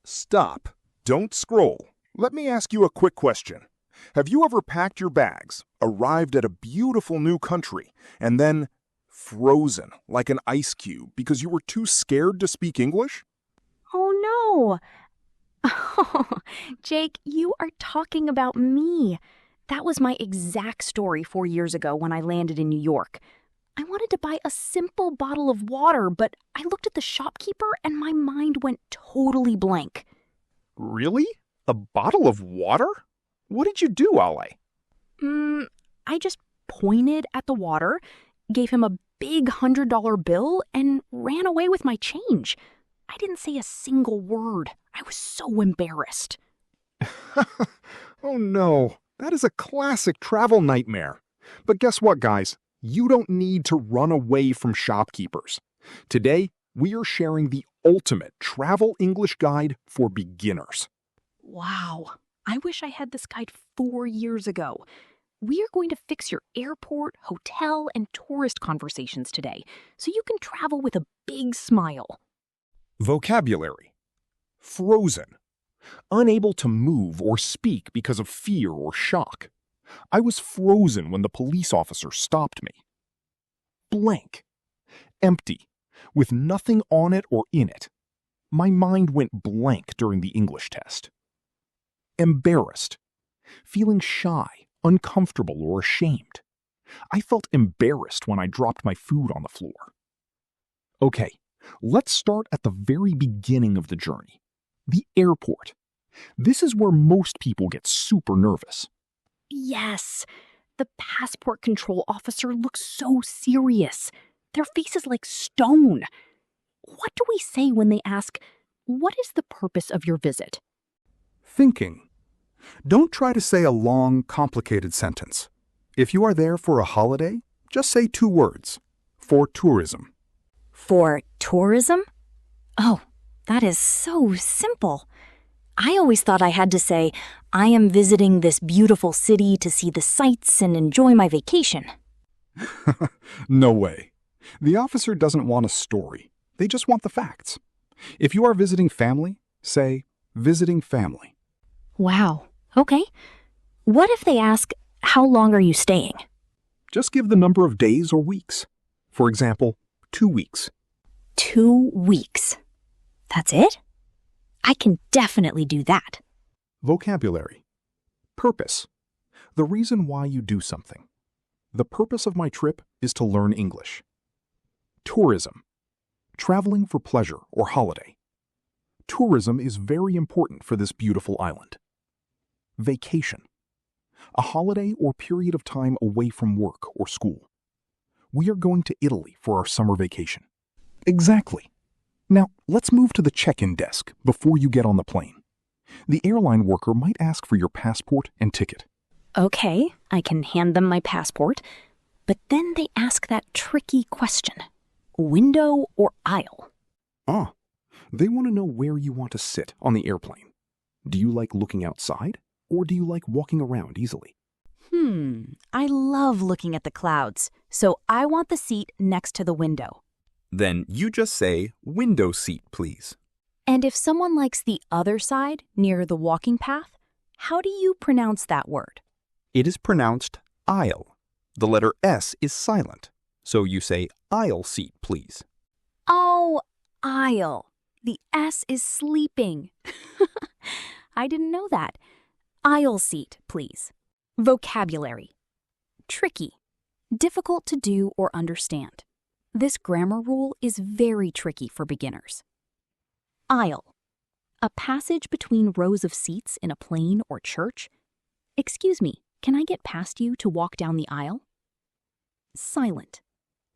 Stop. Don't scroll. Let me ask you a quick question. Have you ever packed your bags, arrived at a beautiful new country, and then frozen like an ice cube because you were too scared to speak English? Oh no! Jake, you are talking about me. That was my exact story 4 years ago when I landed in New York. I wanted to buy a simple bottle of water, but I looked at the shopkeeper and my mind went totally blank. Really? A bottle of water? What did you do, Ale? I just pointed at the water, gave him a big $100 bill, and ran away with my change. I didn't say a single word. I was so embarrassed. Oh no, that is a classic travel nightmare. But guess what, guys? You don't need to run away from shopkeepers. Today, we are sharing the ultimate travel English guide for beginners. Wow, I wish I had this guide 4 years ago. We are going to fix your airport, hotel, and tourist conversations today, so you can travel with a big smile. Vocabulary. Frozen. Unable to move or speak because of fear or shock. I was frozen when the police officer stopped me. Blank. Empty. With nothing on it or in it. My mind went blank during the English test. Embarrassed. Feeling shy, uncomfortable, or ashamed. I felt embarrassed when I dropped my food on the floor. Okay, let's start at the very beginning of the journey. The airport. This is where most people get super nervous. Yes, the passport control officer looks so serious. Their face is like stone. What do we say when they ask, "What is the purpose of your visit?" Thinking. Don't try to say a long, complicated sentence. If you are there for a holiday, just say 2 words. For tourism. For tourism? Oh, that is so simple. I always thought I had to say, "I am visiting this beautiful city to see the sights and enjoy my vacation." No way. The officer doesn't want a story. They just want the facts. If you are visiting family, say, visiting family. Wow, okay. What if they ask, "How long are you staying?" Just give the number of days or weeks. For example, 2 weeks. 2 weeks. That's it? I can definitely do that. Vocabulary. Purpose. The reason why you do something. The purpose of my trip is to learn English. Tourism. Traveling for pleasure or holiday. Tourism is very important for this beautiful island. Vacation. A holiday or period of time away from work or school. We are going to Italy for our summer vacation. Exactly. Now, let's move to the check-in desk before you get on the plane. The airline worker might ask for your passport and ticket. Okay, I can hand them my passport, but then they ask that tricky question. Window or aisle? Ah, they want to know where you want to sit on the airplane. Do you like looking outside, or do you like walking around easily? I love looking at the clouds, so I want the seat next to the window. Then you just say, "Window seat, please." And if someone likes the other side, near the walking path, how do you pronounce that word? It is pronounced aisle. The letter S is silent, so you say, "Aisle seat, please." Oh, aisle. The S is sleeping. I didn't know that. Aisle seat, please. Vocabulary. Tricky. Difficult to do or understand. This grammar rule is very tricky for beginners. Aisle. A passage between rows of seats in a plane or church. Excuse me, can I get past you to walk down the aisle? Silent.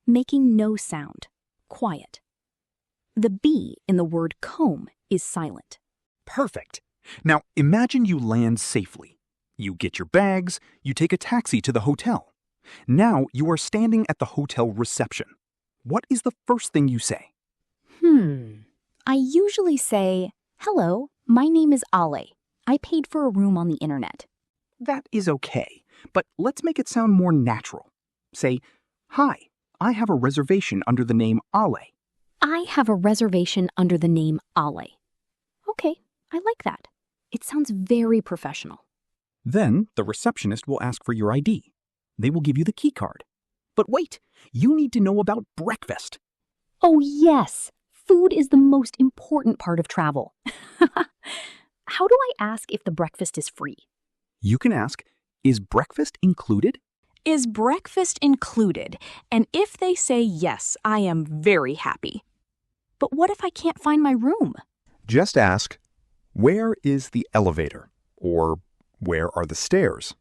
Making no sound. Quiet. The B in the word comb is silent. Perfect. Now imagine you land safely. You get your bags, you take a taxi to the hotel. Now you are standing at the hotel reception. What is the first thing you say? I usually say, "Hello, my name is Ale. I paid for a room on the internet." That is okay, but let's make it sound more natural. Say, "Hi, I have a reservation under the name Ale. I have a reservation under the name Ale. Okay, I like that. It sounds very professional. Then the receptionist will ask for your ID. They will give you the key card. But wait, you need to know about breakfast. Oh, yes. Food is the most important part of travel. How do I ask if the breakfast is free? You can ask, is breakfast included? Is breakfast included? And if they say yes, I am very happy. But what if I can't find my room? Just ask, where is the elevator? Or where are the stairs?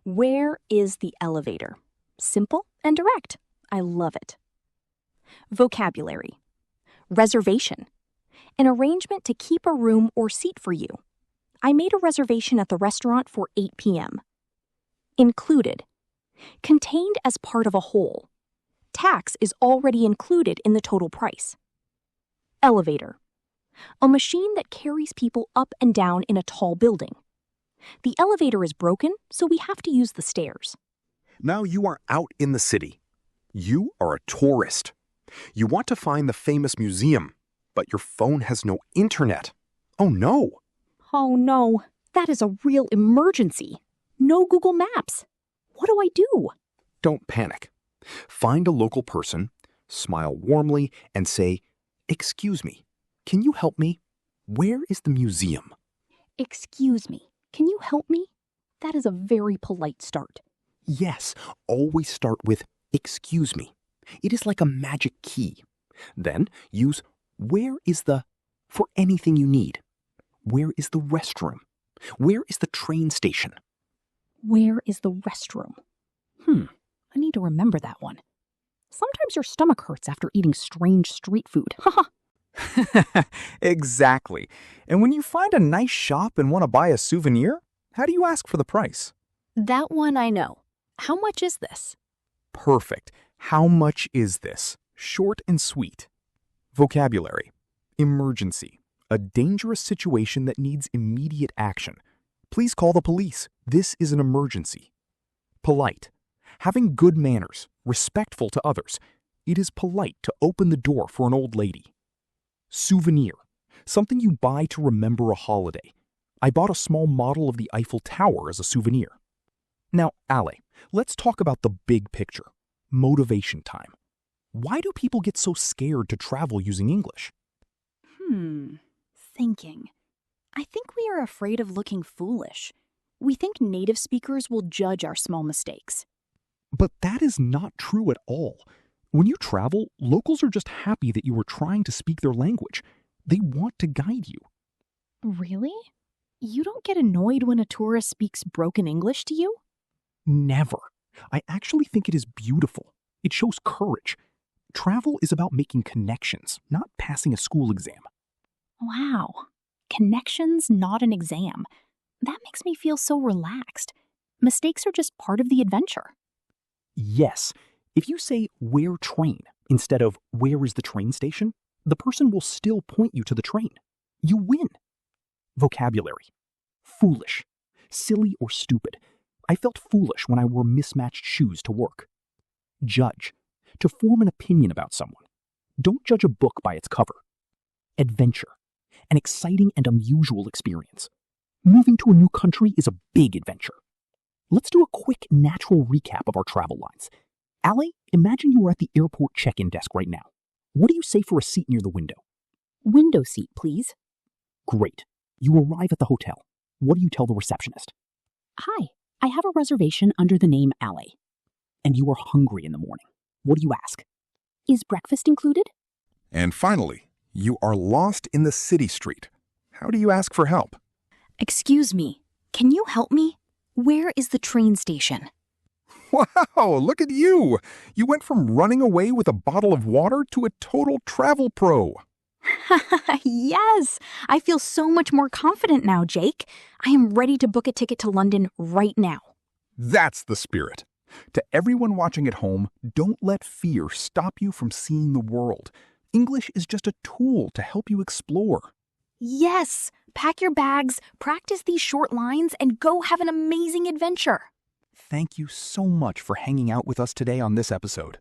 Where is the elevator? Simple and direct. I love it. Vocabulary. Reservation. An arrangement to keep a room or seat for you. I made a reservation at the restaurant for 8 p.m. Included. Contained as part of a whole. Tax is already included in the total price. Elevator. A machine that carries people up and down in a tall building. The elevator is broken, so we have to use the stairs. Now you are out in the city. You are a tourist. You want to find the famous museum, but your phone has no internet. Oh no! Oh no, that is a real emergency. No Google Maps. What do I do? Don't panic. Find a local person, smile warmly, and say, "Excuse me, can you help me? Where is the museum?" Excuse me, can you help me? That is a very polite start. Yes, always start with "excuse me." It is like a magic key. Then use "where is the" for anything you need. Where is the restroom? Where is the train station? Where is the restroom? I need to remember that one. Sometimes your stomach hurts after eating strange street food. Exactly. And when you find a nice shop and want to buy a souvenir, how do you ask for the price? That one I know. How much is this? Perfect. How much is this? Short and sweet. Vocabulary. Emergency. A dangerous situation that needs immediate action. Please call the police. This is an emergency. Polite. Having good manners, respectful to others. It is polite to open the door for an old lady. Souvenir. Something you buy to remember a holiday. I bought a small model of the Eiffel Tower as a souvenir. Now, Ale, let's talk about the big picture. Motivation time. Why do people get so scared to travel using English? Thinking. I think we are afraid of looking foolish. We think native speakers will judge our small mistakes. But that is not true at all. When you travel, locals are just happy that you are trying to speak their language. They want to guide you. Really? You don't get annoyed when a tourist speaks broken English to you? Never. I actually think it is beautiful. It shows courage. Travel is about making connections, not passing a school exam. Wow. Connections, not an exam. That makes me feel so relaxed. Mistakes are just part of the adventure. Yes. If you say, "where train," instead of "where is the train station," the person will still point you to the train. You win. Vocabulary. Foolish. Silly or stupid. I felt foolish when I wore mismatched shoes to work. Judge. To form an opinion about someone. Don't judge a book by its cover. Adventure. An exciting and unusual experience. Moving to a new country is a big adventure. Let's do a quick natural recap of our travel lines. Ale, imagine you are at the airport check-in desk right now. What do you say for a seat near the window? Window seat, please. Great. You arrive at the hotel. What do you tell the receptionist? Hi, I have a reservation under the name Ale. And you are hungry in the morning. What do you ask? Is breakfast included? And finally, you are lost in the city street. How do you ask for help? Excuse me, can you help me? Where is the train station? Wow, look at you! You went from running away with a bottle of water to a total travel pro. Yes, I feel so much more confident now, Jake. I am ready to book a ticket to London right now. That's the spirit. To everyone watching at home, don't let fear stop you from seeing the world. English is just a tool to help you explore. Yes, pack your bags, practice these short lines, and go have an amazing adventure. Thank you so much for hanging out with us today on this episode.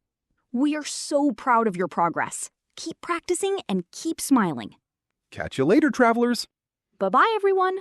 We are so proud of your progress. Keep practicing and keep smiling. Catch you later, travelers. Bye-bye, everyone.